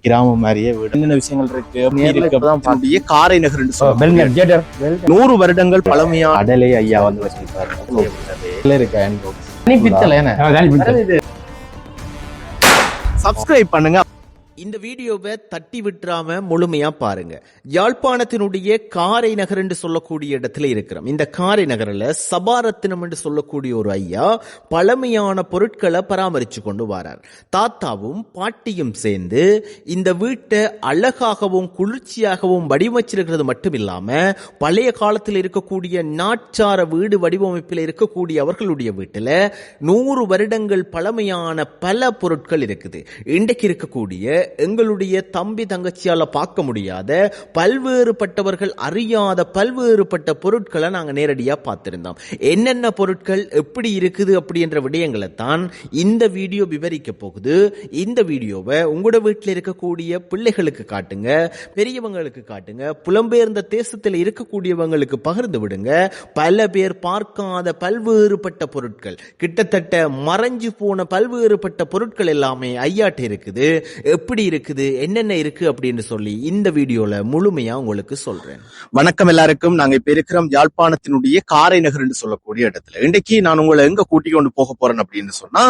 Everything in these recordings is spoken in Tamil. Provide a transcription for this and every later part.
கிராமம் மாதிரியே வீடு என்னென்ன விஷயங்கள் இருக்கு காரை நகர் 100 வருடங்கள் பழமையான அடலை ஐயா வந்து வச்சிருக்காரு. சப்ஸ்கிரைப் பண்ணுங்க. இந்த வீடியோவை தட்டி விட்டுறாம முழுமையா பாருங்க. யாழ்ப்பாணத்தினுடைய காரை நகர் என்று சொல்லக்கூடிய இடத்துல இருக்கிறோம். இந்த காரை நகரில் சபாரத்தினம் என்று சொல்லக்கூடிய ஒரு ஐயா பழமையான பொருட்களை பராமரிச்சு கொண்டு வரார். தாத்தாவும் பாட்டியும் சேர்ந்து இந்த வீட்டை அழகாகவும் குளிர்ச்சியாகவும் வடிவமைச்சிருக்கிறது மட்டும் இல்லாம பழைய காலத்தில் இருக்கக்கூடிய நாட்சார வீடு வடிவமைப்பில் இருக்கக்கூடிய அவர்களுடைய வீட்டில் 100 வருடங்கள் பழமையான பல பொருட்கள் இருக்குது. இன்றைக்கு இருக்கக்கூடிய எங்களுடைய தம்பி தங்கச்சியால பார்க்க முடியாத பல்வேறுபட்டவர்கள் அறியாத பல்வேறுபட்ட பொருட்களை நாங்க நேரடியா பார்த்திருந்தோம். என்னென்ன பொருட்கள் எப்படி இருக்குது அப்படி என்ற விடயங்களை தான் இந்த வீடியோ விவரிக்க போகுது. இந்த வீடியோவை உங்களோட வீட்டில் இருக்கக்கூடிய பிள்ளைகளுக்கு காட்டுங்க, பெரியவங்களுக்கு காட்டுங்க, புலம்பெயர்ந்த தேசத்தில் இருக்கக்கூடியவங்களுக்கு பகிர்ந்து விடுங்க. பல பேர் பார்க்காத பல்வேறுபட்ட பொருட்கள், கிட்டத்தட்ட மறைஞ்சு போன பல்வேறுபட்ட பொருட்கள் எல்லாமே ஐயாட்ட இருக்குது. எப்படி இருக்குது, என்னென்ன இருக்கு அப்படின்னு சொல்லி இந்த வீடியோல முழுமையா உங்களுக்கு சொல்றேன். வணக்கம் எல்லாருக்கும். நாங்க இப்ப இருக்கிறோம் யாழ்ப்பாணத்தினுடைய காரை நகர் என்று சொல்லக்கூடிய இடத்துல. இன்றைக்கு நான் உங்களை எங்க கூட்டி கொண்டு போக போறேன் அப்படின்னு சொன்னா,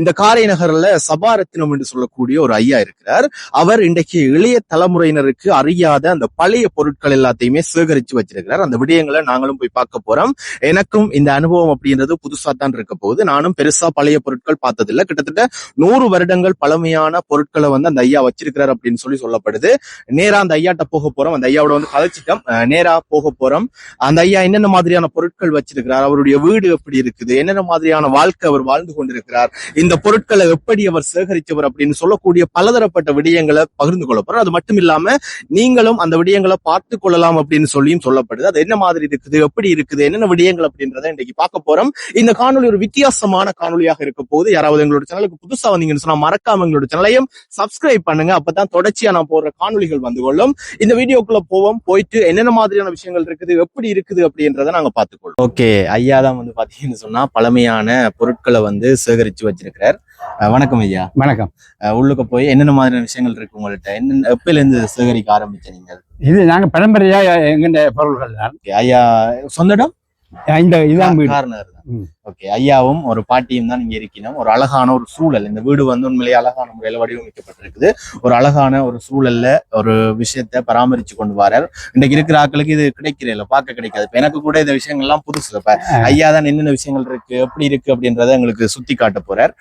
இந்த காரை நகர்ல சபாரத்தினம் என்று சொல்லக்கூடிய ஒரு ஐயா இருக்கிறார். அவர் இன்றைக்கு இளைய தலைமுறையினருக்கு அறியாத அந்த பழைய பொருட்கள் எல்லாத்தையுமே சேகரிச்சு வச்சிருக்கிறார். அந்த விடயங்களை நாங்களும் போய் பார்க்க போறோம். எனக்கும் இந்த அனுபவம் அப்படின்றது புதுசா தான் இருக்க போகுது. நானும் பெருசா பழைய பொருட்கள் பார்த்ததில்லை. கிட்டத்தட்ட 100 வருடங்கள் பழமையான பொருட்களை வந்து அந்த ஐயா வச்சிருக்கிறார் அப்படின்னு சொல்லப்படுது. நேரா அந்த ஐயாட்ட போக போறோம். அந்த ஐயாவோட வந்து கதைச்சிட்டோம். நேரா போக போறோம். அந்த ஐயா என்னென்ன மாதிரியான பொருட்கள் வச்சிருக்கிறார், அவருடைய வீடு எப்படி இருக்குது, என்னென்ன மாதிரியான வாழ்க்கை அவர் வாழ்ந்து கொண்டிருக்கிறார், இந்த பொருட்களை எப்படி அவர் சேகரித்தவர் அப்படின்னு சொல்லக்கூடிய பலதரப்பட்ட விடயங்களை பகிர்ந்து கொள்ள போறோம். அது மட்டும் இல்லாம நீங்களும் அந்த விடயங்களை பார்த்து கொள்ளலாம் அப்படின்னு சொல்லியும் சொல்லப்படுது. அது என்ன மாதிரி இருக்குது, எப்படி இருக்குது, என்னென்ன விடயங்கள் அப்படின்றத இன்னைக்கு பார்க்க போறோம். இந்த காணொலி ஒரு வித்தியாசமான காணொலியாக இருக்க போது. யாராவது எங்களோட சேனலுக்கு புதுசா வந்தீங்கன்னு சொன்னா மறக்காம எங்களோட சேனலையும் சப்ஸ்கிரைப் பண்ணுங்க. அப்பதான் தொடர்ச்சியா நான் போடுற காணொலிகள் வந்து கொள்ளும். இந்த வீடியோக்குள்ள போவோம். போயிட்டு என்னென்ன மாதிரியான விஷயங்கள் இருக்குது, எப்படி இருக்குது அப்படின்றத நாங்க பார்த்துக்கொள்ளும். ஓகே, ஐயா தான் வந்து பாத்தீங்கன்னு சொன்னா பழமையான பொருட்களை வந்து சேகரிச்சு வச்சிருக்கிறார். வணக்கம் ஐயா. வணக்கம். உள்ளுக்கு போய் என்னென்ன மாதிரியான விஷயங்கள் இருக்கு உங்கள்கிட்ட, என்னென்ன எப்பல இருந்து சேகரிக்க ஆரம்பிச்சீங்க? இது நாங்க பரம்பரையா எங்க பொருள்கள் தான். ஐயா சொந்த இடம் இந்த இதுதான் வீடு. ஓகே, ஐயாவும் ஒரு பாட்டியும் தான் இங்க இருக்கணும். ஒரு அழகான ஒரு சூழல். இந்த வீடு வந்து உண்மையிலேயே அழகான முறையில வடிவமைக்கப்பட்டிருக்குது. ஒரு அழகான ஒரு சூழல்ல ஒரு விஷயத்த பராமரிச்சு கொண்டு வரார். இன்றைக்கு இருக்கிற ஆட்களுக்கு இது கிடைக்கிறதில்ல, பார்க்க கிடைக்காது. இப்ப எனக்கு கூட இந்த விஷயங்கள்லாம் புதுசு. இப்ப ஐயா தான் என்னென்ன விஷயங்கள் இருக்கு, எப்படி இருக்கு அப்படின்றத எங்களுக்கு சுத்தி காட்ட போறார்.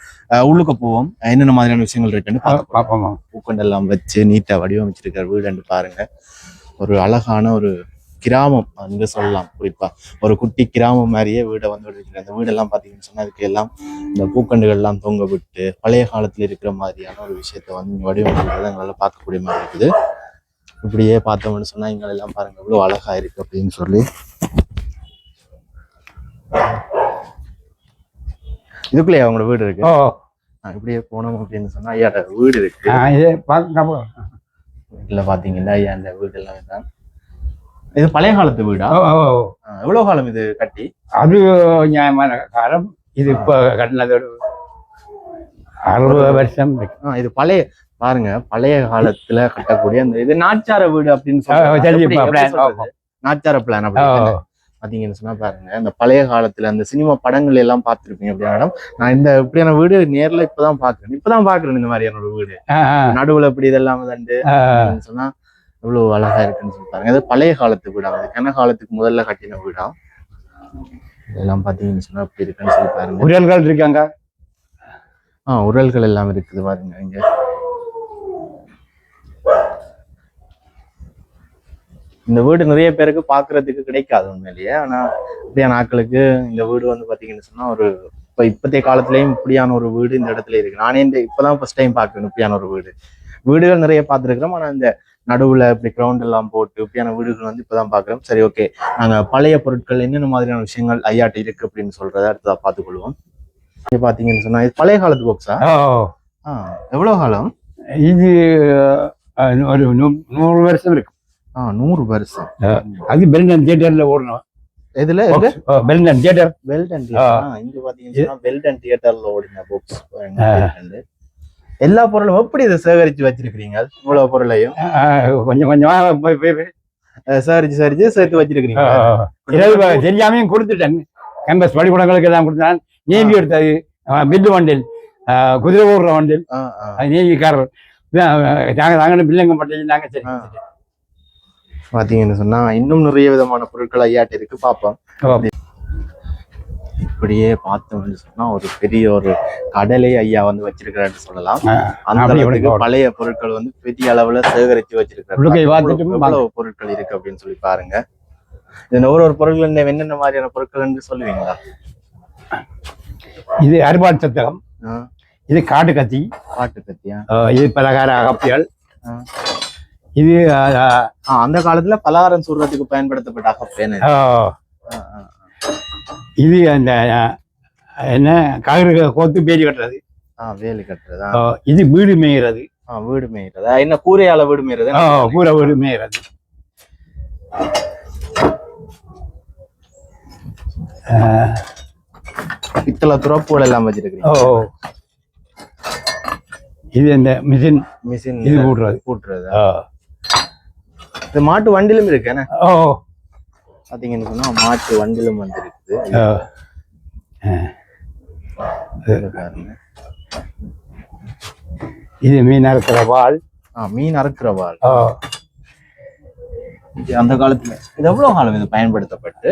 உள்ளுக்கு போவோம். என்னென்ன மாதிரியான விஷயங்கள் இருக்குன்னு பார்ப்போம். பூக்கண்டெல்லாம் வச்சு நீட்டா வடிவமைச்சிருக்கார் வீடு பாருங்க. ஒரு அழகான ஒரு கிராமம் அங்க சொல்லலாம். குறிப்பா ஒரு குட்டி கிராமம் மாதிரியே வீடை வந்து அந்த வீடெல்லாம் பாத்தீங்கன்னு சொன்னா அதுக்கு எல்லாம் இந்த பூக்கண்டுகள் எல்லாம் தொங்க விட்டு பழைய காலத்துல இருக்கிற மாதிரியான ஒரு விஷயத்த வந்து வடிவமைக்கிறத எங்களால பார்க்கக்கூடிய மாதிரி இருக்குது. இப்படியே பார்த்தோம்னு சொன்னா இங்க எல்லாம் பாருங்க இவ்வளவு அழகா இருக்கு அப்படின்னு சொல்லி. இதுக்குள்ளேயே அவங்களோட வீடு இருக்கு. இப்படியே போனோம் அப்படின்னு சொன்னா ஐயாட வீடு இருக்கு. இல்ல பாத்தீங்கன்னா ஐயா அந்த வீடு எல்லாம் தான். இது பழைய காலத்து வீடா? எவ்வளவு காலம் இது கட்டி? அது நியாயமான காலம். இது இப்ப கட்டினது 60 வருஷம். இது பழைய பாருங்க, பழைய காலத்துல கட்டக்கூடிய அந்த இது நாச்சார வீடு அப்படின்னு சொல்லுவாங்க. நாச்சார பிளான் அப்படி பாத்தீங்கன்னு சொன்னா பாருங்க, இந்த பழைய காலத்துல அந்த சினிமா படங்கள் எல்லாம் பார்த்திருப்பீங்க. அப்படின்னா நான் இந்த இப்படியான வீடு நேர்ல இப்பதான் பாக்குறேன் இந்த மாதிரியான ஒரு வீடு. நடுவுல இப்படி இதெல்லாம் தண்டு சொன்னா எவ்வளவு அழகா இருக்குன்னு சொல்லி பாருங்க. இது பழைய காலத்து வீடா, கன காலத்துக்கு முதல்ல கட்டின வீடா. இதெல்லாம் பாத்தீங்கன்னு சொன்னா இப்படி இருக்குன்னு சொல்லி பாருங்க. உரல்கள் இருக்காங்க. உரல்கள் எல்லாம் இருக்குது பாருங்க. இங்க இந்த வீடு நிறைய பேருக்கு பாக்குறதுக்கு கிடைக்காது உண்மையிலேயே. ஆனா இப்படியான ஆட்களுக்கு இந்த வீடு வந்து பாத்தீங்கன்னு சொன்னா ஒரு இப்பத்தைய காலத்திலயும் இப்படியான ஒரு வீடு இந்த இடத்துல இருக்கு. நானே இப்பதான் ஃபர்ஸ்ட் டைம் பாக்குறேன் இப்படியான ஒரு வீடுகள் நிறைய பார்த்துருக்கிறோம். ஆனா இந்த நடுவுல இப்படி கிரவுண்ட் எல்லாம் போட்டு இப்படியான வீடுகள் வந்து இப்பதான் பாக்குறோம். சரி, ஓகே, நாங்க பழைய பொருட்கள் என்னென்ன மாதிரியான விஷயங்கள் ஐயாட்ட இருக்கு அப்படின்னு சொல்றத அடுத்ததா பார்த்துக்கொள்வோம். பாத்தீங்கன்னு சொன்னா இது பழைய காலத்து பாக்ஸா? எவ்வளவு காலம் இது? ஒரு 100 வருஷம் இருக்கு. 100 வருஷம். அது பெல்டன் தியேட்டர்ல ஓடணும். எதுல? பெல்டன் தியேட்டர். இங்க பாத்தீங்கன்னா பெல்டன் தியேட்டர்ல ஓடின பாக்ஸ். எல்லா பொருளும் எப்படி இதை சேகரிச்சு வச்சிருக்கிறீங்க இவ்வளவு பொருளையும் கொஞ்சம் கொஞ்சமா போய் சேகரிச்சு சேர்த்து வச்சிருக்கிறீங்க தெரியாமையும் கொடுத்துட்டேன். கேம்பஸ் பள்ளிக்கூடங்களுக்கு எல்லாம் கொடுத்தான். நேவி எடுத்தது பில்லு வண்டில், குதிரை ஓடுற வண்டில், நேவிக்காரர் நாங்க பில்லுங்க மட்டும் நாங்க சரி பாத்தீங்கன்னு சொன்னா இன்னும் நிறைய விதமான பொருட்கள் ஐயாட்டு இருக்கு பாப்போம். இப்படியே பார்த்தோம்னு சொன்னா ஒரு பெரிய ஒரு கடலை ஐயா வந்து வச்சிருக்கிறான்னு சொல்லலாம். அந்த அளவுக்கு பழைய பொருட்கள் வந்து பெரிய அளவுல சேகரித்து வச்சிருக்காரு. பொருட்கள் இருக்கு அப்படின்னு சொல்லி பாருங்க. இதுல ஒரு பொருட்கள் என்னென்ன மாதிரியான பொருட்கள் சொல்லுவீங்களா? இது அறுபாடு சத்தகம், இது காட்டு கத்தி, இது பலகார அகப்பியல், இது அந்த காலத்துல பலகாரம் சுடுறதுக்கு பயன்படுத்தப்பட்ட அகப்பேன். இது அந்த என்ன காகிர கோத்து வேலி கட்டுறது, வேலி கட்டுறது. இது வீடு மேய்கிறது. வீடு மேய்கிறது என்ன கூரையால வீடு மேய்றது? கூரை வீடு மேய்கிறது. பித்தளை துறப்புகள் எல்லாம் வச்சிருக்கீங்க. இது இந்த மிஷின் இது போடுறது. இது மாட்டு வண்டிலும் இருக்கு என்ன? பாத்தீங்கன்னு சொன்னா மாட்டு வண்டிலும் வந்து இருக்குது. இது மீன் அறுக்கிற வாள். மீன் அறுக்கிற வாள். அந்த காலத்துல இது எவ்வளவு காலம் இது பயன்படுத்தப்பட்டு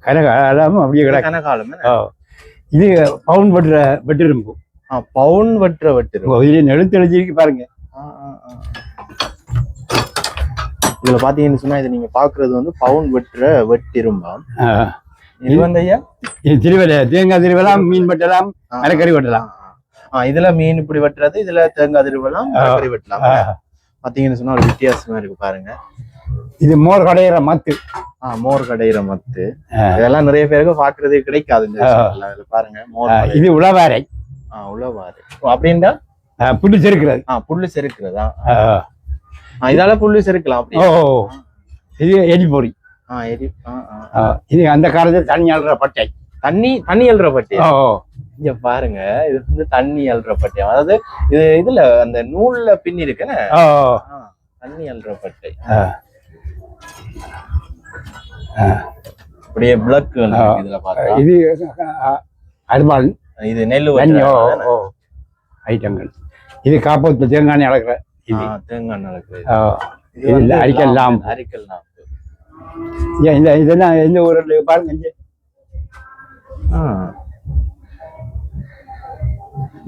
கனகாலம் அப்படியே கனகாலம். இது பவுன் வெட்டிரும்பு. பவுன் வெட்டிரும்பு. இது எழுத்து எழுதிருக்கு பாருங்க. இதுல பாத்தீங்கன்னு சொன்னா இது நீங்க பாக்குறது வந்து பவுன் வெட்டிரும்பாம். இது வந்து ஐயா இது திருவலை, தேங்காய் திருவலாம், மீன் வெட்டலாம், மரக்கறி வெட்டலாம். இதுல மீன் இப்படி வெட்டுறது, இதுல தேங்காய் திருவலாம், மரக்கறி வெட்டலாம். பாத்தீங்கன்னு சொன்னா ஒரு வித்தியாசமா இருக்கு பாருங்க. இது மோர் கடையிற மத்து. மோர் கடையிற மத்து. இதெல்லாம் நிறைய பேருக்கு பாக்குறதே கிடைக்காது. பாருங்க இது உளவாரை. உளவாரை அப்படின்னா புல்லு செருக்கிறது. புல்லு செருக்கிறதா? இதால புல்லு செருக்கலாம். இது எரிபொறி. இது அந்த காலத்துல தண்ணி அல்ற பட்டை. தண்ணி அல்ற பட்டை. இங்க பாருங்க, இது வந்து தண்ணி அல்ற பட்டை. அதாவது இது இதுல அந்த நூல்ல பின் இருக்குன்னு தண்ணி அல்ற பட்டை. அப்படியே பிளக் இதுல பாருங்க. இது அருமாள். இது நெல்லு ஐட்டங்கள். இது காப்போத்து தேங்காய் அளக்குற. தேங்காய் அளக்குற. அரிக்கலாம். இதெல்லாம் எந்த ஊர்ல பாருங்க.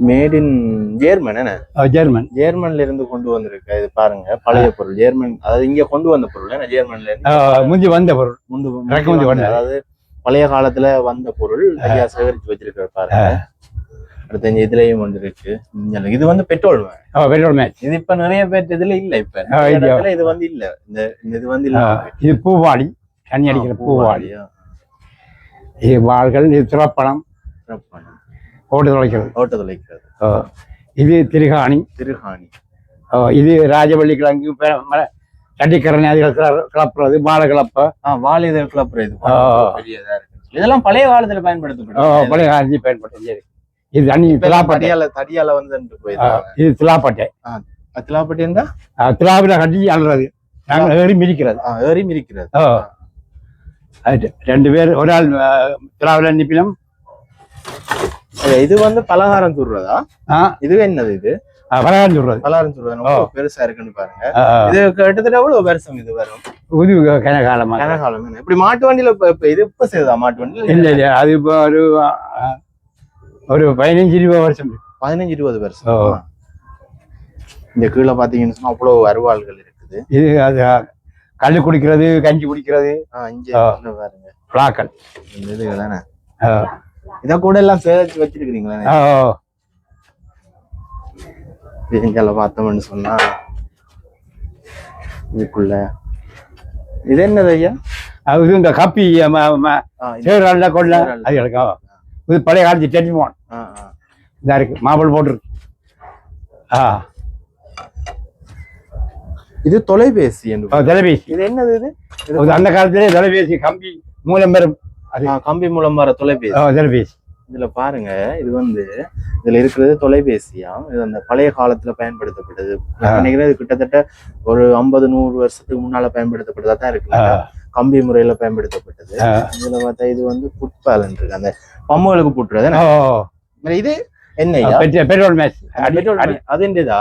Made in German. ஜெர்மன்ல இருந்து கொண்டு வந்திருக்கு. இது பாருங்க பழைய பொருள். ஜெர்மன், அதாவது இங்க கொண்டு வந்த பொருள். ஜெர்மன்ல இருந்து முந்தி வந்த பொருள். அதாவது பழைய காலத்துல வந்த பொருள் ஐயா சேகரிச்சு வச்சிருக்காரு பாருங்க. அடுத்த இதுலயும் வந்துருக்கு. இது வந்து பெட்ரோல் மேட். இது இப்ப நிறைய பேர் இதுல இல்ல. இப்ப இது வந்து இல்ல. இது வந்து இல்ல. இது பூவாளி, தண்ணி அடிக்கிற பூவாளி. இது வாள்கள். இது திறப்பணம், ஓட்டு துளைக்கிறது. இது திருகாணி. இது ராஜவள்ளி கிழங்கு, சட்டிக்கரணி கிளப்புறது, வாழை கிளப்ப, வாழை கிளப்புறது. இதெல்லாம் பழைய காலத்துல பயன்படுத்தப்படும். பழைய காலத்துல பயன்படுத்த. இது தண்ணி தடியால வந்து இது திலாப்பட்டை. திலாப்பட்டை இருந்தா திலாவில கட்டி அல்றது. நாங்கள் ஏறி மிதிக்கிறது. ரெண்டு பேர் ஒரு ஆள் திலாவில நிப்பினம். இது வந்து பலகாரம் சுடுறதா? இது என்னது? இது பலகாரம் சுடுறது. பெருசா இருக்குன்னு பாருங்க. இது கிட்டத்தட்ட எவ்வளவு வருஷம் இது வரும்? கனகாலம். இப்படி மாட்டு வண்டியில இது எப்ப செய்யுதா? மாட்டு வண்டியில இல்ல, அது இப்போ ஒரு 15-20 வருஷம். 15-20 வருஷம். இந்த கீழே பாத்தீங்கன்னு சொன்னா அவ்வளவு அருவாள்கள் இருக்குது. இது அது கல் குடிக்கிறது, கஞ்சி குடிக்கிறது. பாருங்க பிளாக்கள். இதுதானே இத கூட எல்லாம் சேகரிச்சு வச்சிருக்கீங்களா? இங்கெல்ல பார்த்தோம்னு சொன்னா இதுக்குள்ள இது என்னது ஐயா? அது இந்த கப்பி சேரல்ல கொள்ள அது கிடைக்கும். இது பழைய காலத்து டெலிஃபோன் இதா இருக்கு, மாப்பிள் போட்டுருக்கு. இது தொலைபேசி. தொலைபேசி. இது என்னது? இது அந்த காலத்திலே தொலைபேசி கம்பி மூலம் வரும். கம்பி மூலம் வர தொலைபேசி. தொலைபேசி. இதுல பாருங்க, இது வந்து இதுல இருக்கிறது தொலைபேசியா. இது அந்த பழைய காலத்துல பயன்படுத்தப்பட்டது. நினைக்கிறேன் இது கிட்டத்தட்ட ஒரு 50-100 வருஷத்துக்கு முன்னால பயன்படுத்தப்பட்டதா தான் இருக்கு. கம்பி முறையில பயன்படுத்தப்பட்டது. இதுல பார்த்தா இது வந்து புட்பாலன் இருக்கு, அந்த பம்புகளுக்கு புட்டுறது. இது என்ன பெட்ரோல் மேட்ச் அது என்னதா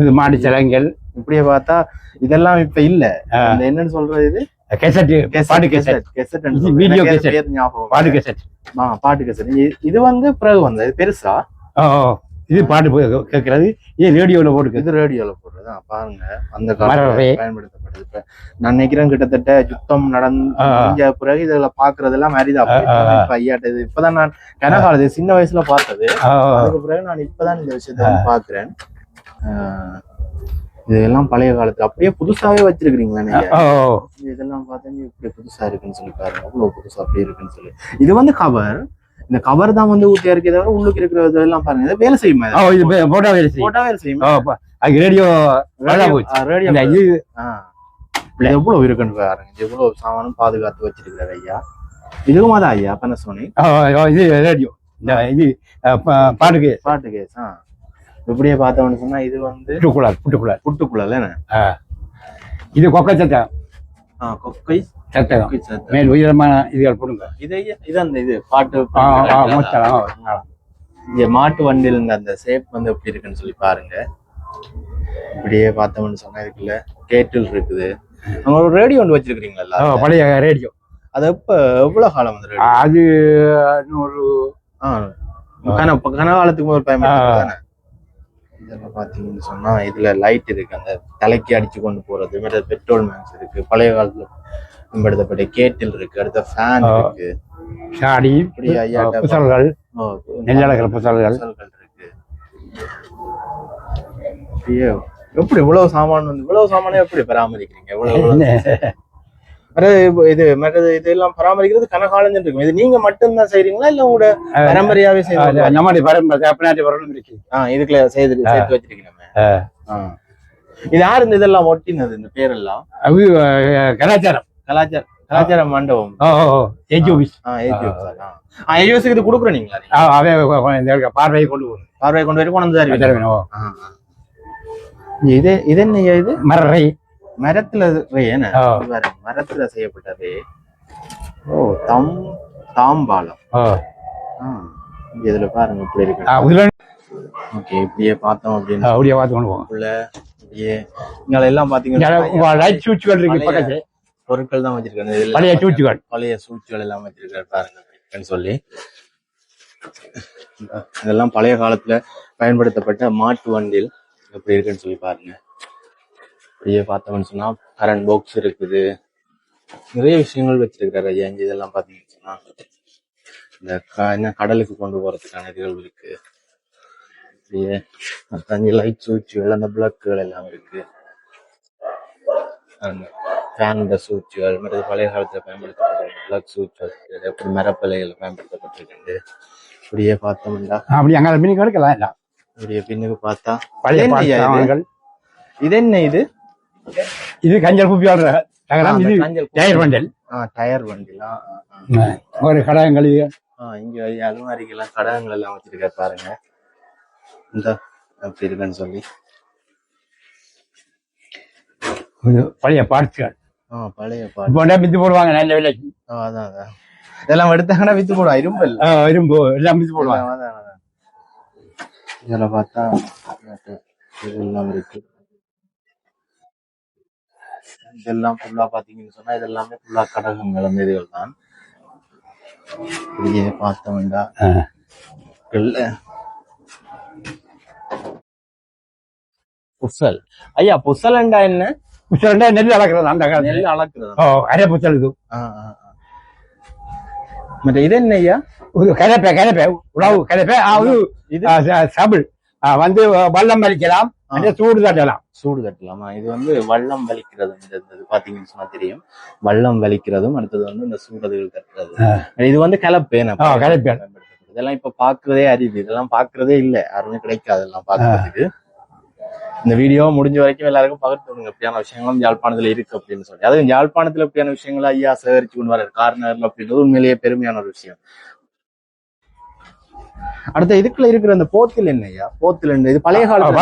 இது மாடி சிலைங்கள். இப்படியே பார்த்தா இதெல்லாம் இப்ப இல்ல. என்னன்னு சொல்றது, இது பாட்டு கேசட். இது வந்து பிறகு வந்தது பெருசா. இது பாட்டு கேட்கறது, இது ரேடியோல போட்டு, இது ரேடியோல போடுறதுதான். பாருங்க அந்த காலத்துல பயன்படுத்தப்படுது. இப்ப நான் நினைக்கிறேன் கிட்டத்தட்ட யுத்தம் நடந்த பிறகு இதுல பாக்குறதெல்லாம் அரிதா. ஐயாட்ட இது இப்பதான் நான் கனகாலது சின்ன வயசுல பார்த்தது. அதுக்கு பிறகு நான் இப்பதான் இந்த விஷயத்த பாக்குறேன். இதெல்லாம் பழைய காலத்துல அப்படியே புதுசாவே வச்சிருக்கீங்களா? இதெல்லாம் பார்த்தா இப்படி புதுசா இருக்குன்னு சொல்லி பாருங்க, அவ்வளவு புதுசா அப்படி இருக்குன்னு சொல்லி. இது வந்து கவர். இந்த கவர் தான் வந்து ஊட்டியா இருக்கே தவிர உள்ளுக்கு இருக்கிறது எல்லாம் பாருங்க வேலை செய்யுமா? போட்டா வேலை செய்யும். ரேடியோ எவ்வளவு இருக்குன்னு பாருங்க. எவ்வளவு சாமானும் பாதுகாத்து வச்சிருக்கிறார் ஐயா. இதுவும் அதான் ஐயா Panasonic. இது ரேடியோ, இது பாட்டு கேஸ். இப்படியே பார்த்தோம்னு சொன்னா இது வந்து புட்டுக்குழல். இது கொக்கை சத்தம். கொக்கை சத்தம் மேல் உயரமான இதுகள் போடுங்க. இது அந்த இது பாட்டு மாட்டு வண்டியில் அந்த ஷேப் வந்து எப்படி இருக்குன்னு சொல்லி பாருங்க. இப்படியே பார்த்தோம்னு சொன்னா இதுக்குள்ள கேட்டில் இருக்குது. அங்க ஒரு ரேடியோ ஒன்று வச்சிருக்கீங்களா? பழைய ரேடியோ. அது எவ்வளவு காலம் வந்து அது ஒரு கனகாலத்துக்கு முதல் பயன்படுத்த. இதெல்லாம் பாத்தீங்கன்னு சொன்னா இதுல லைட் இருக்கு, அந்த தலைக்கு அடிச்சு கொண்டு போறது. பெட்ரோல் மேக்ஸ் இருக்கு, பழைய காலத்துல பயன்படுத்தப்பட்ட கேட்டில் இருக்கு, அடுத்த ஃபேன் இருக்கு, சாடி புசல்கள், நெல்லடக்கிற புசல்கள் இருக்கு. எப்படி இவ்வளவு சாமான் வந்து இவ்வளவு சாமானே எப்படி பராமரிக்கிறீங்க? எவ்வளவு இது மற்றது இதெல்லாம் பராமரிக்கிறது கனகாலம் இருக்கும். இது நீங்க மட்டும்தான் செய்றீங்களா இல்ல உங்களோட பரம்பரையாவே செய்யறீங்களா? நம்மளுடைய பரம்பரை இருக்கு. இதுக்குள்ள சேர்த்து வச்சிருக்கீங்க. இது யாரு இந்த இதெல்லாம் ஒட்டினது, இந்த பேரெல்லாம்? கலாச்சார மண்டபம். இது கொடுக்குறோம் நீங்களா? பார்வையை கொண்டு போய் இது என்ன? இது மரரை, மரத்துல மரத்துல செய்யப்பட்டது. தாம்பாலம். இதுல பாருங்க இப்படி இருக்கு. ஓகே, இப்படியே பார்த்தோம் அப்படின்னு அப்படியே பார்த்து கொண்டு போவோம். இங்க எல்லாம் பாத்தீங்கன்னா லைட் சுவிட்சுகள் இருக்கு, பொருட்கள் தான் வச்சிருக்காங்க. பழைய சூழ்ச்சிகள் எல்லாம் வச்சிருக்காரு பாருங்க சொல்லி. இதெல்லாம் பழைய காலத்துல பயன்படுத்தப்பட்ட மாட்டு வண்டில் எப்படி இருக்குன்னு சொல்லி பாருங்க. அப்படியே பார்த்தோம்னு சொன்னா கரண்ட் பாக்ஸ் இருக்குது, நிறைய விஷயங்கள் வச்சிருக்காரு ஐயா. இதெல்லாம் பாத்தீங்கன்னு சொன்னா இந்த கடலுக்கு கொண்டு போறதுக்கான இதுகள் இருக்கு. அப்படியே தண்ணி லைட் சுவிட்சுகள், அந்த பிளக்குகள் எல்லாம் இருக்கு. ஃபேன் சுவிட்சுகள், மற்ற பழைய காலத்துல பயன்படுத்தப்பட்ட பிளக் சுவிட்சுகள், எப்படி மரப்பலைகள் பயன்படுத்தப்பட்டிருக்கு. இப்படியே பார்த்தோம்னா அப்படி அங்க மீன் கிடைக்கலாம். இப்படியே பின்னுக்கு பார்த்தா பழைய இது என்ன? இது கஞ்சல் குப்பி டயர் வண்டில். டயர் வண்டில் ஒரு கடகங்கள். இங்க அலுமாரிக்கெல்லாம் கடகங்கள் எல்லாம் வச்சிருக்காரு பாருங்க. இந்த அப்படி இருக்குன்னு சொல்லி பழைய பார்ட்ஸ்கள். பழைய பார்ட்ஸ் வித்து போடுவாங்க நல்ல விலைக்கு. அதான் இதெல்லாம் எடுத்தாங்கன்னா வித்து போடுவாங்க. இரும்பு எல்லாம் வித்து போடுவாங்க. இதெல்லாம் பார்த்தா இதெல்லாம் இருக்கு. இதெல்லாம் ஃபுல்லா பாத்தீங்கன்னு சொன்னா இதெல்லாமே ஃபுல்லா கடகங்கள், அந்த இதுகள் தான். இப்படியே பார்த்தோம்டா புசல். ஐயா புசல்ண்டா என்ன? புசல்ண்டா நெல் அளக்குறது. அந்த நெல் அளக்குறது. அரை புசல் இது. மற்ற இது என்ன ஐயா? கலப்பை உழவு கலப்பை. இது சபிள் வந்து வல்லம் வலிக்கலாம், சூடு தட்டலாமா? இது வந்து வல்லம் வலிக்கிறது. பாத்தீங்கன்னு சொன்னா தெரியும், வல்லம் வலிக்கிறதும். அடுத்தது வந்து இந்த சூடுகள் தட்டுறது. இது வந்து கலப்பேன். இதெல்லாம் இப்ப பாக்குறதே அரிது. இதெல்லாம் பாக்குறதே இல்ல, யாருமே கிடைக்காது இதெல்லாம் பாக்குறதுக்கு. இந்த வீடியோ முடிஞ்ச வரைக்கும் எல்லாருக்கும் பகிர்ந்து இப்படியான விஷயங்களும் யாழ்ப்பாணத்துல இருக்கு அப்படின்னு சொல்லி, அதுவும் யாழ்ப்பாணத்துல இப்படியான விஷயங்களை ஐயா சேகரிச்சு கொண்டு வர காரணம் அப்படின்றது உண்மையிலேயே பெருமையான ஒரு விஷயம். அடுத்த இதுக்குள்ள இருக்கிற அந்த போத்தில் என்ன ஐயா? போத்தில் இது பழைய காலத்துல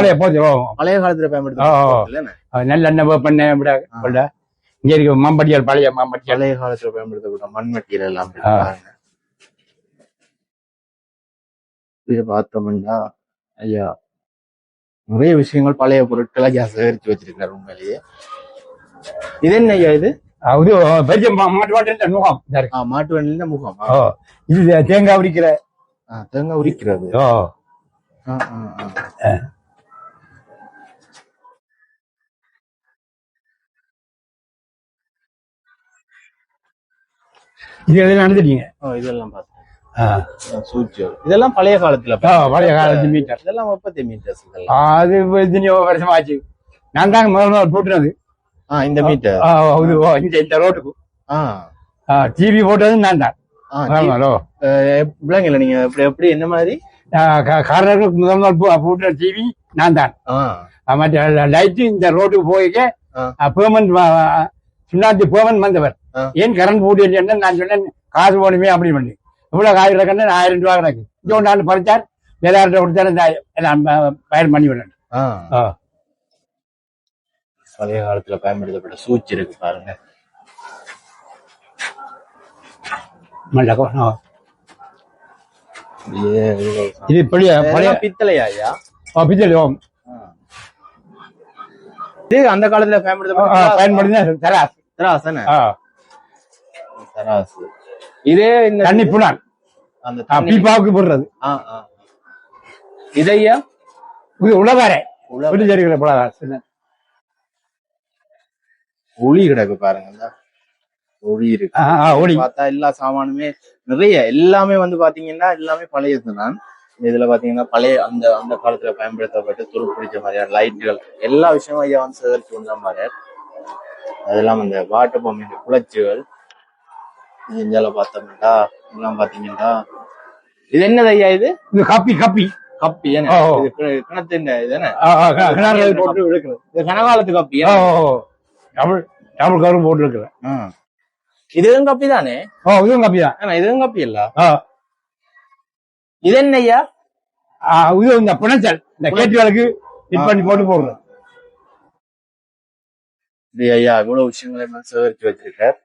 பழைய காலத்துல பயன்படுத்த நல்ல எண்ணெய் பண்ண இங்க இருக்க மாம்பட்டியால் பழைய மாம்பட்டி பழைய காலத்துல பயன்படுத்தக்கூட மண்மட்டியல் எல்லாம் பார்த்தோம்னா ஐயா நிறைய விஷயங்கள் பழைய பொருட்களை ஐயா சேகரிச்சு வச்சிருக்காரு உண்மையிலேயே. இது என்ன ஐயா? இது மாட்டு வண்டில முகம். இது தேங்காய் உரிக்கிற தேங்காய் உரிக்கிறது. இதெல்லாம் நடந்துட்டீங்க. இதெல்லாம் பார்த்தேன். இதெல்லாம் பழைய காலத்துல பழைய காலத்து மீட்டர். இதெல்லாம் 30 மீட்டர்ஸ். அது எத்தனையோ வருஷம் ஆச்சு. நான் தாங்க முதல்ல போட்டுறது இந்த மீட்டர் இந்த ரோட்டுக்கு டிவி போட்டது நான் தான். பிள்ளைங்கள நீங்க எப்படி என்ன மாதிரி காரணங்களுக்கு முதல் நாள் போட்ட டிவி நான் தான். மற்ற லைட்டு இந்த ரோட்டுக்கு போய்க்க பெர்மனன்ட் சுண்ணாத்தி பெர்மனன்ட் வந்தவர். ஏன் கரண்ட் போட்டு இல்லைன்னு நான் சொன்னேன், காசு போடுமே அப்படின்னு பண்ணி. இவ்வளவு காசு கிடக்குன்னு 1000 ரூபா கிடக்கு. இங்க ஒன்று பறிச்சார், வேலையாட்ட கொடுத்தாரு பயன் பண்ணி விடணும். பழைய காலத்துல பயன்படுத்தப்பட்ட சூழ்ச்சி இருக்கு பாருங்க. இது பழைய பித்தளையா ஐயா? பித்தளை. இது அந்த காலத்துல பயன்படுத்தின தராசு. தராசு. இதே தண்ணி புனான் அந்த பீப்பாவுக்கு போடுறது. இதையா உலகாரே புலகார ஒளி கிடக்கு பாருங்க. ஒளி இருக்கு. பார்த்தா எல்லா சாமானுமே நிறைய எல்லாமே பாத்தீங்கன்னா எல்லாமே பழையதுதான். இதுல பாத்தீங்கன்னா பழைய அந்த அந்த காலத்துல பயன்படுத்தப்பட்டு துருப்பிடிச்ச மாதிரியான லைட்டுகள் எல்லா விஷயமும் ஐயா சேகரிச்சு வந்த மாதிரி. அதெல்லாம் அந்த வாட்டு பொம்மை குளச்சுகள் இஞ்சால பார்த்தோம்னா எல்லாம் பாத்தீங்கன்னா இது என்னது ஐயா? இது கப்பி கப்பி கப்பி கிணத்து இது கனகாலத்து கப்பி கவரும் போட்டு இருக்கிறேன். இதுவும் கப்பி தானே? இதுவும் கப்பி தான். இதுவும் கப்பி இல்ல. இது என்ன ஐயா? இது இந்த பிணைச்சல் இந்த கேட்டுகளுக்கு ஃபிட் பண்ணி போட்டு போடுறேன். ஐயா இவ்வளவு விஷயங்களை சேகரிச்சு வச்சிருக்கார்.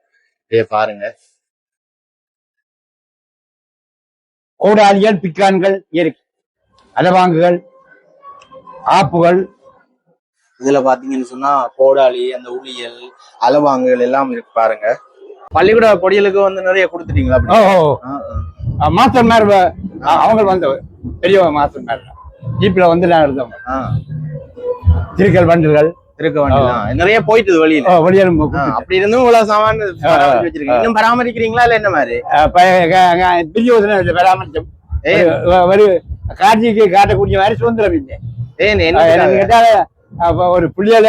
பாருங்க, கோடாலிகள், பிக்கான்கள் இருக்கு, அலவாங்குகள், ஆப்புகள். இதுல பாத்தீங்கன்னு சொன்னா கோடாலி, அந்த உளியல், அலவாங்குகள் எல்லாம் இருக்கு பாருங்க. பள்ளிக்கூட பொடியலுக்கு நிறைய கொடுத்துட்டீங்களா? மாஸ்டர் மேர் அவங்க வந்தவர் பெரிய மாஸ்டர் மேர் ஜீப்ல நான் இருந்தவங்க. திருக்கல் வண்டுகள் நிறைய போயிட்டு வெளியில அப்படி இருந்தும் இவ்வளவு சாமான் வச்சிருக்கீங்க. இன்னும் பராமரிக்கிறீங்களா இல்ல என்ன மாதிரி? பராமரிச்சோம். ஒரு காட்சிக்கு காட்டக்கூடிய மாதிரி சுதந்திரம் இல்லை. கேட்டால ஒரு புள்ளியல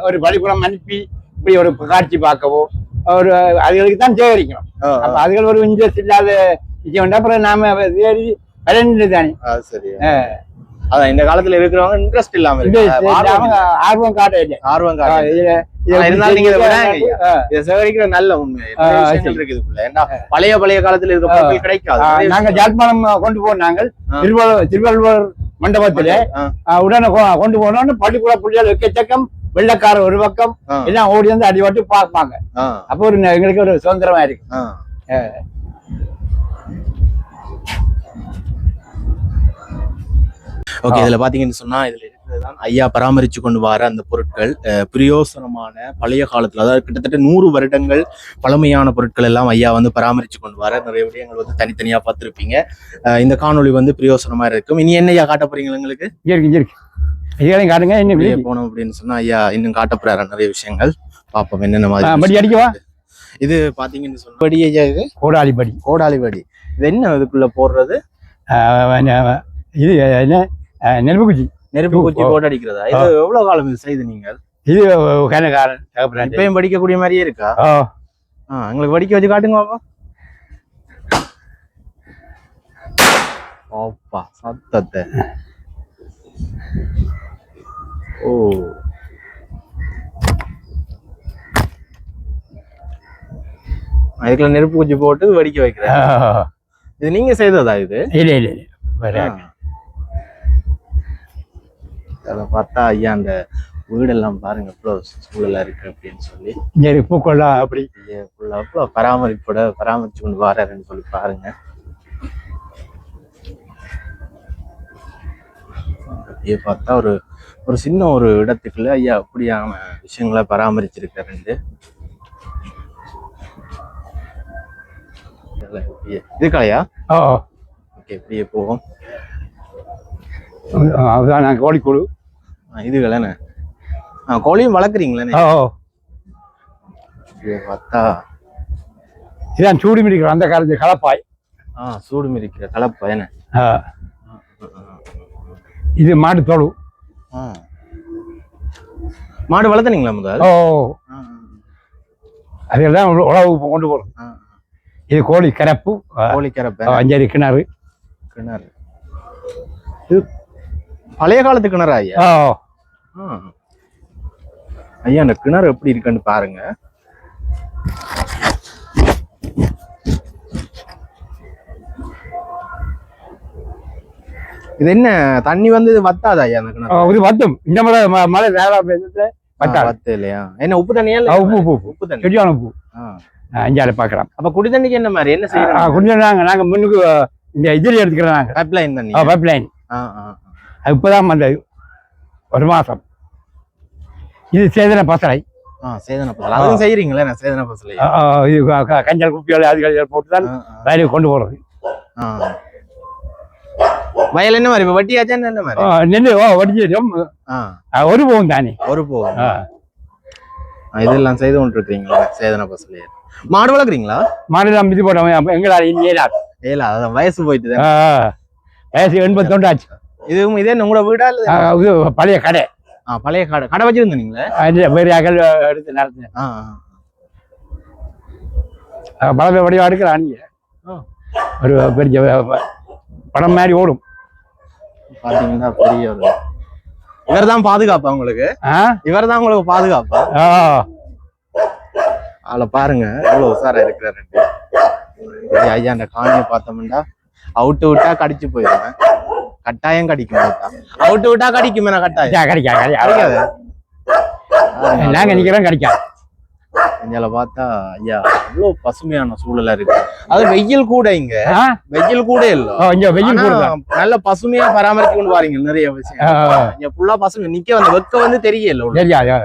ஒரு பள்ளிக்கூடம் அனுப்பி இப்படி ஒரு காட்சி பார்க்கவோ ஒரு அதுகளுக்கு தான் சேகரிக்கணும். அப்ப அதுகள் ஒரு இன்ட்ரெஸ்ட் இல்லாத விஷயம். அப்புறம் நாம தானே. சரி. அதான் இந்த காலத்துல இருக்கிறவங்க இன்ட்ரெஸ்ட் இல்லாம ஆர்வம் காட்ட இல்லை. ஆர்வம் இருந்தாலும் நீங்க இதை சேகரிக்கிற நல்ல உண்மை இருக்குதுக்குள்ள. ஏன்னா பழைய காலத்துல இருக்க பொருட்கள் கிடைக்காது. நாங்க ஜாழ்ப்பாணம் கொண்டு போனோம். நாங்கள் திருவள்ளுவர் மண்டபத்துல உடனே கொண்டு போனோம்னு பள்ளிக்கூட புள்ளிகள் எக்கச்சக்கம் வெள்ளக்கார ஒரு பக்கம் எல்லாம் ஓடி வந்து அடிபட்டு பார்ப்பாங்க. அப்போ ஒரு எங்களுக்கு ஒரு சுதந்திரமா இருக்கு. ஓகே, இதுல பாத்தீங்கன்னு சொன்னா இதுல இருக்கிறதுதான் ஐயா பராமரிச்சு கொண்டு வர அந்த பொருட்கள். பிரயோசனமான பழைய காலத்துல, அதாவது கிட்டத்தட்ட 100 வருடங்கள் பழமையான பொருட்கள் எல்லாம் ஐயா பராமரிச்சு கொண்டு வர நிறைய விடயங்கள் தனித்தனியா பார்த்திருப்பீங்க. இந்த காணொளி பிரயோசனமா இருக்கும். இனி என்ன ஐயா காட்ட போறீங்க எங்களுக்கு? காட்டுங்க. இன்னும் போனோம் அப்படின்னு சொன்னா ஐயா இன்னும் காட்ட போறாரு நிறைய விஷயங்கள். பாப்போம் என்னென்ன மாதிரி. அடிக்கவா? இது பாத்தீங்கன்னு சொன்னா படி ஐயா, இது கோடாலி படி. இது என்ன இதுக்குள்ள போடுறது? இது என்ன? நெருப்பு குச்சி போட்டு அடிக்கிறதா? இது எவ்வளவு காலம் இது செய்து நீங்கள்? இது காலம் இப்பயும் படிக்கக்கூடிய மாதிரியே இருக்கா? எங்களுக்கு படிக்க வச்சு காட்டுங்க பாப்பா. ஓப்பா சத்தத்தை ஓ, அதுக்குள்ள நெருப்பு குச்சி போட்டு வெடிக்க வைக்கிறேன். இது நீங்க செய்ததா இது? இல்ல இல்ல இல்ல வேற. அதை பார்த்தா ஐயா அந்த வீடெல்லாம் பாருங்க எவ்வளவு சூழலா இருக்கு அப்படின்னு சொல்லி. இங்க பூக்கொள்ளா அப்படி எவ்வளவு பராமரிப்போட பராமரிச்சு கொண்டு வராருன்னு சொல்லி பாருங்க. அப்படியே பார்த்தா ஒரு ஒரு சின்ன ஒரு இடத்துக்குள்ள ஐயா அப்படியான விஷயங்களை பராமரிச்சிருக்காரு. இது கலையா? ஓகே, இப்படியே போவோம். அதுதான் நாங்கள் கோழிக்கூடு. இது கலைண்ணே. கோழியும் வளர்க்குறீங்களே? பார்த்தா இதான் சூடு மிதிக்கிற அந்த காலத்து கலப்பாய். சூடு மிதிக்கிற கலப்பாய் என்ன? இது மாடு தோடு. மாடு வளர்த்தனீங்களா முதல்? அதெல்லாம் உழவு கொண்டு போறோம். இது கோழி கரப்பு. கோழி கரப்பு. 5 கிணறு. கிணறு இது பழைய காலத்து கிணறா ஐயா? ஐயா அந்த கிணறு எப்படி இருக்குன்னு பாருங்க. இது என்ன தண்ணி வந்து வத்தாதா ஐயா அந்த கிணறு? இது வத்தும். இந்த மழை வத்து இல்லையா? என்ன உப்பு தண்ணியா? உப்பு தண்ணி, சரியான உப்பு. அஞ்சால பாக்கலாம். அப்ப குடி தண்ணிக்கு என்ன மாதிரி என்ன செய்யறோம்? குடி தண்ணி நாங்க முன்னுக்கு இந்த இதுல எடுத்துக்கிறோம். நாங்க பைப்லைன் தண்ணி. பைப்லைன். இப்பதான் வந்தது, ஒரு மாசம். இது சேதன பசலை. சேதன பசலை அதுவும் செய்யறீங்களா? சேதன பசலை இது கஞ்சல் குப்பியோட அதிகாரிகள் போட்டுதான் வயலுக்கு கொண்டு போறது. வயல் என்ன மாதிரி வட்டியாச்சா? என்ன மாதிரி நெல்லு வடிச்சிடும். ஒரு போகும் தானே, ஒரு போகும். இதெல்லாம் செய்து கொண்டு இருக்கிறீங்களா சேதன பசலையே? மாடு வளர்க்குறீங்களா? மாடு தான் இது போட்டோம். எங்களால் அதான் வயசு போயிட்டு. வயசு 81 ஆச்சு. இதுவும் இதே உங்களோட வீடா? இது பழைய கடை. பழைய கடை. கடை வச்சிருந்தீங்களா? வேறு அகல் எடுத்து நடத்தினேன். பழமை வடிவா எடுக்கிறான். ஒரு பெரிய படம் மாதிரி ஓடும் பாத்தீங்கன்னா. பெரிய ஒரு இவர் தான் பாதுகாப்பா உங்களுக்கு? இவர் தான் உங்களுக்கு பாதுகாப்பா? அதுல பாருங்க எவ்வளவு உசாரா இருக்கிறாரு. ஐயா அந்த காணியை பார்த்தோம்னா அவுட்டு விட்டா கடிச்சு போயிருவேன். கட்டாயம் கடிக்கும். அவுட்டு விட்டா கடிக்குமே. கட்டாயம் கிடைக்காது. நாங்க நிக்கிறோம் கிடைக்காது. இங்க பார்த்தா ஐயா இவ்வளவு பசுமையான சூழலா இருக்கு. அது வெயில் கூட. இங்க வெயில் கூட இல்ல. வெயில் கூட நல்ல பசுமையா பராமரிக்க கொண்டு வாரீங்க. நிறைய விஷயம் இங்க ஃபுல்லா பசுமை. நிக்க வந்த வெக்க வந்து தெரியல. தெரியாது.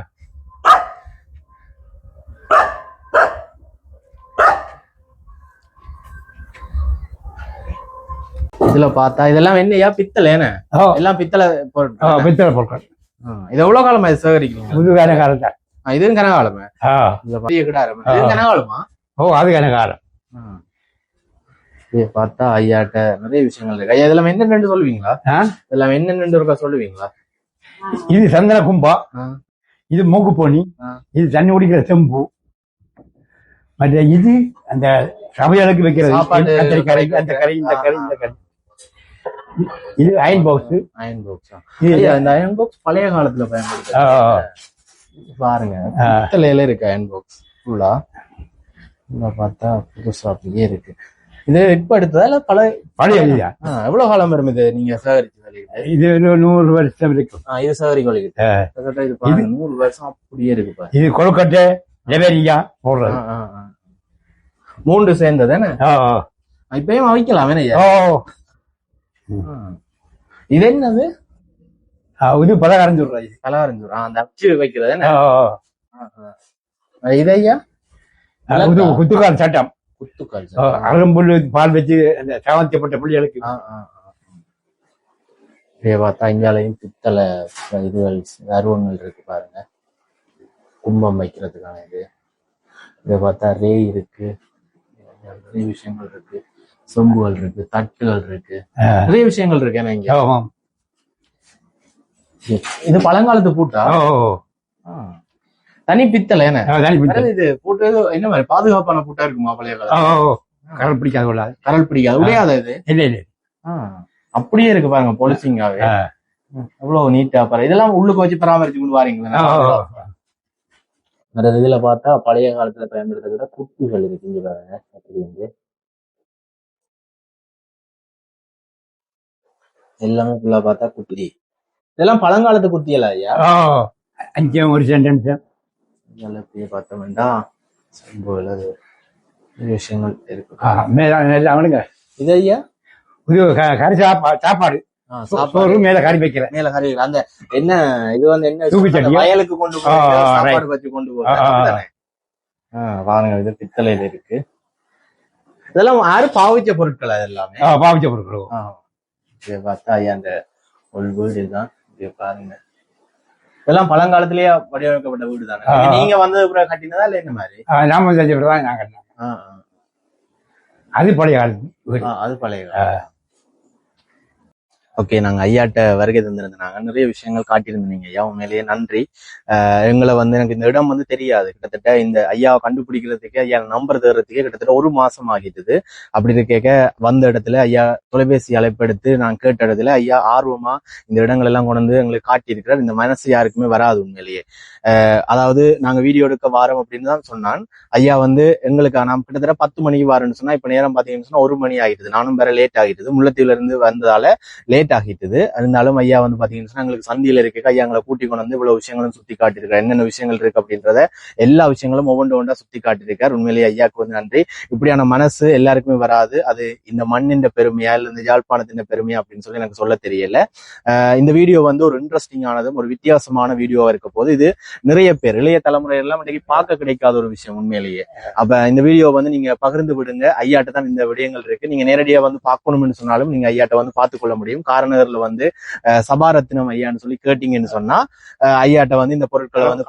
இதுல பார்த்தா இதெல்லாம் என்னையா பித்தளை? எல்லாம் பித்தளை பொருட்கள். பித்தளை பொருட்கள். இது எவ்வளவு காலமா இது சேகரிக்கணும்? புதுகால காலத்தை. இதுவும் கனகாலமே. கனகாலமா? அது கனகாலம். பார்த்தா ஐயாட்ட நிறைய விஷயங்கள் இருக்கு. ஐயா இதெல்லாம் என்னென்னு சொல்லுவீங்களா? இதெல்லாம் என்னென்னு இருக்கா சொல்லுவீங்களா? இது சந்தன கும்பா, இது மூக்கு போனி, இது தண்ணி குடிக்கிற செம்பு, மற்ற இது அந்த சமையலுக்கு வைக்கிறது கத்திரிக்கரை, அந்த கரை, இந்த கரை, இந்த கரை. இது அயன் பாக்ஸ். Iron box. இந்த அயன் பாக்ஸ் பழைய காலத்துல பயன்படுத்த பாருங்க. பித்தளையில இருக்கு அயன் பாக்ஸ் ஃபுல்லா. பார்த்தா புதுசா அப்படியே இருக்கு. இது இப்ப எடுத்ததா இல்ல பழைய? எவ்வளவு காலம் வரும் இது நீங்க சேகரிச்சு? இது 100 வருஷம் இருக்கும். இது சேகரிக்க 100 வருஷம் அப்படியே இருக்கு. இது கொழுக்கட்டை லெபரியா போடுறது. 3 சேர்ந்ததானே? இப்பயும் வைக்கலாம். இது என்னது? இது பலகாரம் சொல்றாங்க. பலகாரம் சொல்றா அந்த அச்சு வைக்கிறது. இதையா குத்துக்கால் சட்டம். குத்துக்கால் அரும்புல் பால் வச்சு அந்த சாவந்தியப்பட்ட புள்ளிகளுக்கு. பார்த்தா இங்காலையும் பித்தளை இதுகள் அருவங்கள் இருக்கு பாருங்க. கும்பம் வைக்கிறதுக்கான இது. இதை பார்த்தா ரே இருக்கு. நிறைய விஷயங்கள் இருக்கு. சொம்புகள் இருக்கு, தட்டுகள் இருக்கு, நிறைய விஷயங்கள் இருக்கு. ஏன்னா இங்க இது பழங்காலத்து பூட்டா? தனி பித்தளை. இது பூட்டு என்ன மாதிரி பாதுகாப்பான பூட்டா இருக்குமா? பழைய காலம். கரல் பிடிக்காது. கரல் பிடிக்காது. உடையாத இது? இல்ல இல்ல. அப்படியே இருக்கு பாருங்க. பொலிசிங்காவே எவ்வளவு நீட்டா பாரு. இதெல்லாம் உள்ளுக்கு வச்சு பராமரிச்சு கொண்டு வாரீங்களா? அந்த இதுல பார்த்தா பழைய காலத்துல பயன்படுத்தக்கூட குட்டிகள் இருக்கு இங்க பாருங்க. அப்படி வந்து எல்லாமே ஃபுல்லா பார்த்தா குட்டி. இதெல்லாம் பழங்காலத்து குட்டியலா ஐயா? 5 ஒரு சென்டென்ஸ் இப்படியே பார்த்தோம்னா விஷயங்கள் இருக்கு. அவனுங்க இது ஐயா இது கறி சாப்பாடு சோறு மேல கறி வைக்கிறேன். மேல கறி அந்த என்ன இது வந்து என்ன தூக்குச்சட்டி வயலுக்கு கொண்டு போய் சாப்பாடு வச்சு கொண்டு போறேன். பாருங்க இது பித்தளையில இருக்கு. இதெல்லாம் யாரு பாவிச்ச பொருட்கள்? அதெல்லாமே பாவிச்ச பொருட்கள். இதை பார்த்தா ஐயா அந்த ஒரு வீடு தான். இதை பாருங்க இதெல்லாம் பழங்காலத்திலேயே வடிவமைக்கப்பட்ட வீடு தானே. நீங்க வந்து கட்டினதா இல்ல என்ன மாதிரி? நாம செஞ்சதான் நான் கட்டினேன். அது பழைய காலத்து. அது பழைய காலம். ஓகே, நாங்க ஐயாட்ட வருகை தந்திருந்தாங்க. நிறைய விஷயங்கள் காட்டியிருந்தீங்க ஐயா, உண்மையிலேயே நன்றி. எங்களை வந்து எனக்கு இந்த இடம் வந்து தெரியாது. கிட்டத்தட்ட இந்த ஐயாவை கண்டுபிடிக்கிறதுக்கே, ஐயா நம்பர் தேடுறதுக்கே கிட்டத்தட்ட 1 மாசம் ஆகிட்டது. அப்படி இருக்க வந்த இடத்துல ஐயா தொலைபேசி அழைப்பெடுத்து நான் கேட்ட இடத்துல ஐயா ஆர்வமா இந்த இடங்கள் எல்லாம் கொண்டு வந்து எங்களுக்கு காட்டியிருக்கிறார். இந்த மனசு யாருக்குமே வராது உண்மையிலேயே. அதாவது நாங்க வீடியோ எடுக்க வாரோம் அப்படின்னு தான் சொன்னான் ஐயா. வந்து எங்களுக்கு நான் கிட்டத்தட்ட 10 மணிக்கு வாரேன்னு சொன்னா இப்ப நேரம் பாத்தீங்கன்னு சொன்னா 1 மணி ஆகிட்டுது. நானும் வேற லேட் ஆகிட்டுது. முல்லைத்தீவுல இருந்து வந்ததால லேட் ஆகிட்டுது. இருந்தாலும் ஐயா வந்து பாத்தீங்கன்னு சொன்னா எங்களுக்கு சந்தியில இருக்க ஐயா எங்களை கூட்டி கொண்டு வந்து இவ்வளவு விஷயங்களும் சுத்தி காட்டியிருக்காரு. என்னென்ன விஷயங்கள் இருக்கு அப்படின்றத எல்லா விஷயங்களும் ஒவ்வொன்றா சுத்தி காட்டியிருக்காரு. உண்மையிலேயே ஐயாவுக்கு வந்து நன்றி. இப்படியான மனசு எல்லாருக்குமே வராது. அது இந்த மண்ணின் பெருமையா இல்ல இந்த யாழ்ப்பாணத்தின் பெருமையா அப்படின்னு சொல்லி எனக்கு சொல்ல தெரியல. இந்த வீடியோ வந்து ஒரு இன்ட்ரெஸ்டிங்கானதும் ஒரு வித்தியாசமான வீடியோவா இருக்க போது இது நிறைய பேர் இளைய தலைமுறை எல்லாம் இன்னைக்கு பார்க்க கிடைக்காத ஒரு விஷயம் உண்மையிலேயே. அப்ப இந்த வீடியோ வந்து நீங்க பகிர்ந்து விடுங்க. ஐயாட்ட தான் இந்த விடயங்கள் இருக்கு. நீங்க நேரடியா வந்து பார்க்கணும்னு சொன்னாலும் நீங்க ஐயாட்ட வந்து பார்த்துக்கொள்ள முடியும். காரநகர்ல வந்து சபாரத்தினம் ஐயான்னு சொல்லி கேட்டீங்கன்னு சொன்னா ஐயாட்ட வந்து இந்த பொருட்களை வந்து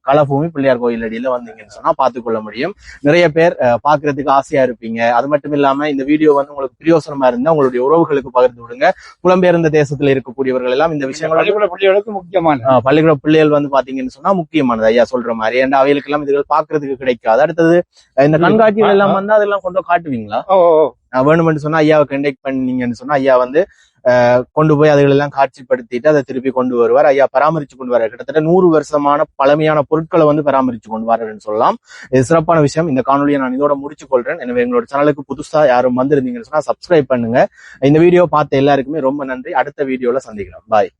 களபூமி பிள்ளையார் கோயில் அடியில வந்தீங்கன்னு சொன்னா பார்த்துக்கொள்ள முடியும். நிறைய பேர் பாக்குறதுக்கு ஆசையா இருப்பீங்க. அது மட்டும் இல்லாம இந்த வீடியோ வந்து உங்களுக்கு பிரயோசனமா இருந்தா உங்களுடைய உறவுகளுக்கு பகிர்ந்து விடுங்க. புலம்பெயர்ந்த தேசத்துல இருக்கக்கூடியவர்கள் எல்லாம் இந்த விஷயங்கள் பள்ளிக்கூட பிள்ளைகள் வந்து பாத்தீங்கன்னு சொன்னா முக்கியமானது ஐயா சொல்ற மாதிரி. ஏன்னா அவைகளுக்கு எல்லாம் இதுகள் பாக்குறதுக்கு கிடைக்காது. அடுத்தது இந்த கண்காட்சிகள் எல்லாம் வந்து அதெல்லாம் கொண்டு காட்டுவீங்களா? வேணும்னு சொன்னா ஐயாவை கண்டெக்ட் பண்ணீங்கன்னு சொன்னா ஐயா வந்து கொண்டு போய் அதுகள் எல்லாம் காட்சிப்படுத்திட்டு அதை திருப்பி கொண்டு வருவார். ஐயா பராமரிச்சு கொண்டு வர கிட்டத்தட்ட 100 வருஷமான பழமையான பொருட்களை வந்து பராமரிச்சு கொண்டு வர்றேன்னு சொல்லலாம். இது சிறப்பான விஷயம். இந்த காணொலியை நான் இதோட முடிச்சு கொள்றேன். எனவே எங்களோட சேனலுக்கு புதுசா யாரும் வந்திருந்தீங்கன்னு சொன்னா சப்ஸ்கிரைப் பண்ணுங்க. இந்த வீடியோ பார்த்த எல்லாருக்குமே ரொம்ப நன்றி. அடுத்த வீடியோல சந்திக்கலாம். பாய்.